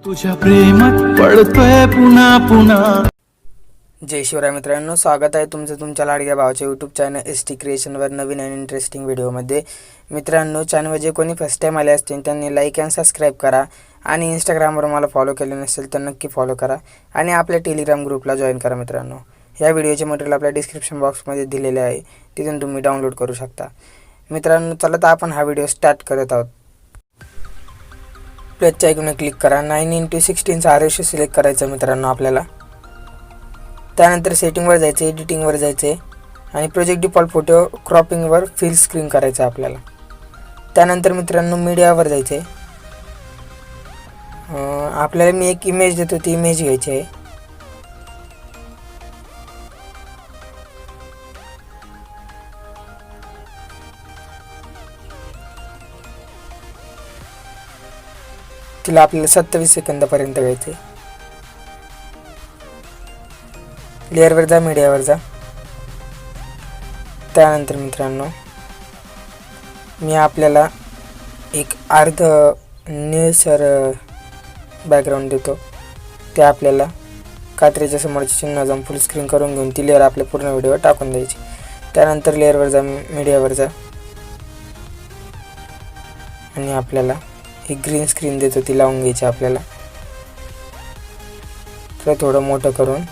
तुझ्या प्रेमात पडतोय पुन्हा पुन्हा। जय शिवराय मित्रांनो, स्वागत आहे तुमचं तुमच्या लाडक्या भावाच्या यूट्यूब चॅनल STcreationवर नवीन आणि इंटरेस्टिंग व्हिडिओमध्ये। मित्रांनो, चॅनलवर जे कोणी फर्स्ट टाइम आले असतील त्यांनी लाईक आणि सबस्क्राईब करा आणि इंस्टाग्रामवर मला फॉलो केले नसेल तर नक्की फॉलो करा आणि आपल्या टेलिग्राम ग्रुपला जॉईन करा। मित्रांनो, या व्हिडिओचे मटेरियल आपल्या डिस्क्रिप्शन बॉक्समध्ये दिलेले आहे, तिथून तुम्ही डाउनलोड करू शकता। मित्रांनो, चला तर आपण हा व्हिडिओ स्टार्ट करत आहोत। प्लसच्या आयकॉनवर क्लिक करा। 9x16 रेशो सिलेक्ट करायचं मित्रांनो आपल्याला। त्यानंतर सेटिंगवर जायचे, एडिटिंगवर जायचे आणि प्रोजेक्ट डिफॉल्ट फोटो क्रॉपिंगवर फुल स्क्रीन करायचं आपल्याला। त्यानंतर मित्रांनो मीडियावर जायचे। आपल्याला मी एक इमेज देतो, ती इमेज घ्यायची आहे। तिला आपल्याला 27 सेकंदापर्यंत घ्यायचे। लेअरवर जा, मीडियावर जा। त्यानंतर मित्रांनो मी आपल्याला एक अर्ध निळसर बॅकग्राऊंड देतो, ते आपल्याला कात्रीच्या समोरचे चिन्ह जाऊन फुल स्क्रीन करून घेऊन ती लेअर आपल्या पूर्ण व्हिडिओवर टाकून द्यायची। त्यानंतर लेअरवर जा, मीडियावर जा आणि आपल्याला एक ग्रीन स्क्रीन देतो, ती लावून घ्यायची आपल्याला। तर थोडं मोठं करून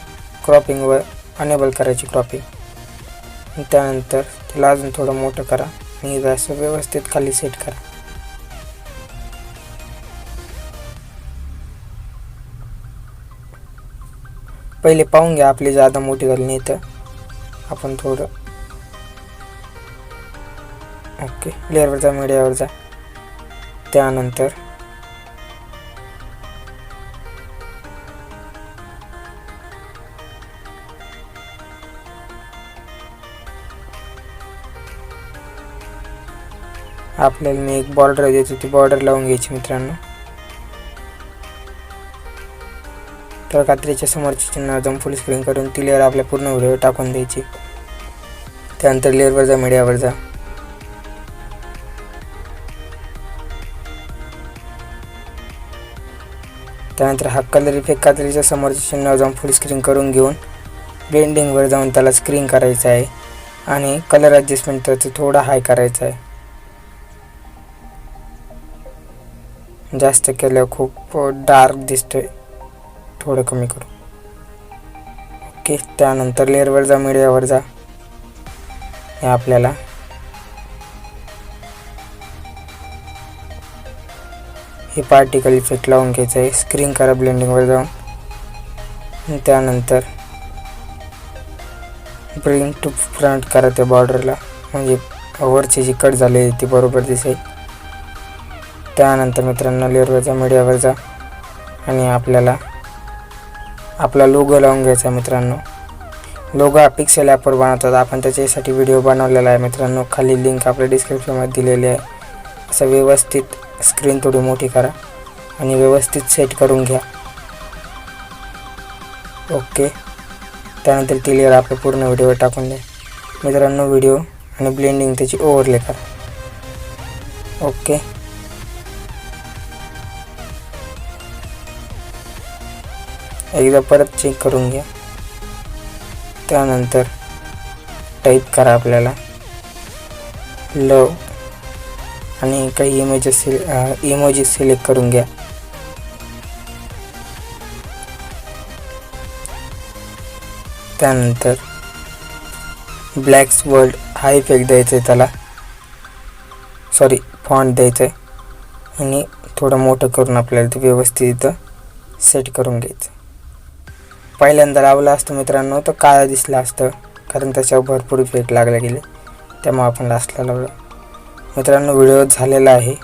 क्रॉपिंगवर अनेबल करायची क्रॉपिंग। त्यानंतर तिला अजून थोडं मोठं करा आणि असं व्यवस्थित खाली सेट करा। पहिले पाहून घ्या आपली जादा मोठी झाली नाही तर आपण थोडं ओके। लेअरवर जा, मीडियावर जा। त्यानंतर आपल्याला मी एक बॉर्डर देतो, ती बॉर्डर लावून घ्यायची मित्रांनो। तर कात्रीच्या समोरची चिन्ह जाऊन फुल स्क्रीन करून ती लेअर आपल्या पूर्ण व्हिडिओ टाकून द्यायची। त्यानंतर लेअरवर जा, मीडियावर जा। त्यानंतर हा कलर इफेक्ट कात्रीच्या समोरचे चिन्ह जाऊन फुल स्क्रीन करून घेऊन ब्लेंडिंगवर जाऊन त्याला स्क्रीन करायचं आहे आणि कलर ॲडजस्टमेंट त्याचं थोडं हाय करायचं आहे। जास्त केलं खूप डार्क दिसतोय, थोडं कमी करू ओके। त्यानंतर लेअरवर जा, मीडियावर जा। हे आपल्याला हे पार्टिकल इफेक्ट लावून घ्यायचं आहे, स्क्रीन करा ब्लेंडिंगवर जाऊन। त्यानंतर ब्रिंग टू फ्रंट करा त्या बॉर्डरला, म्हणजे वरची जी कट झाली ती बरोबर दिसेल। त्यानंतर मित्रांनो लेअरवर जा, मीडियावर जा आणि आपल्याला आपला लोगो लावून घ्यायचा आहे मित्रांनो। लोगो हा पिक्सेल ॲपवर बनवतात आपण, त्याच्यासाठी व्हिडिओ बनवलेला आहे मित्रांनो, खाली लिंक आपल्या डिस्क्रिप्शनमध्ये दिलेली आहे। असं व्यवस्थित स्क्रीन थोडी मोठी करा आणि व्यवस्थित सेट करून घ्या ओके। त्यानंतर ती लेअर आपल्या पूर्ण व्हिडिओवर टाकून द्या मित्रांनो। व्हिडिओ आणि ब्लेंडिंग त्याची ओव्हरले करा ओके। एकदा परत चेक करून घ्या। त्यानंतर टाईप करा आपल्याला लव आणि काही इमोजी सिलेक्ट करून घ्या। त्यानंतर ब्लॅक्स वर्ल्ड हा इफेक्ट द्यायचा आहे, त्याला फॉन्ट द्यायचं आहे आणि थोडं मोठं करून आपल्याला ते व्यवस्थित इथं सेट करून घ्यायचं। पहिल्यांदा लावलं असतं मित्रांनो तर काळं दिसलं असतं, कारण त्याच्यावर भरपूर इफेक्ट लागले गेले, त्यामुळे आपण लास्टला लावलं। मित्रांनो व्हिडिओ झालेला आहे।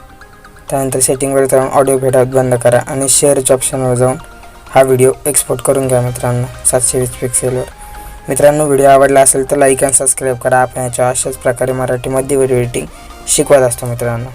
त्यानंतर सेटिंगवर जाऊन ऑडिओ फेडात बंद करा आणि शेअरच्या ऑप्शनवर जाऊन हा व्हिडिओ एक्सपोर्ट करून घ्या मित्रांनो 720 पिक्सेलवर। मित्रांनो व्हिडिओ आवडला असेल तर लाईक आणि सबस्क्राईब करा। आपण याच्या अशाच प्रकारे मराठीमध्ये व्हिडिओ एडिटिंग शिकवत असतो मित्रांनो।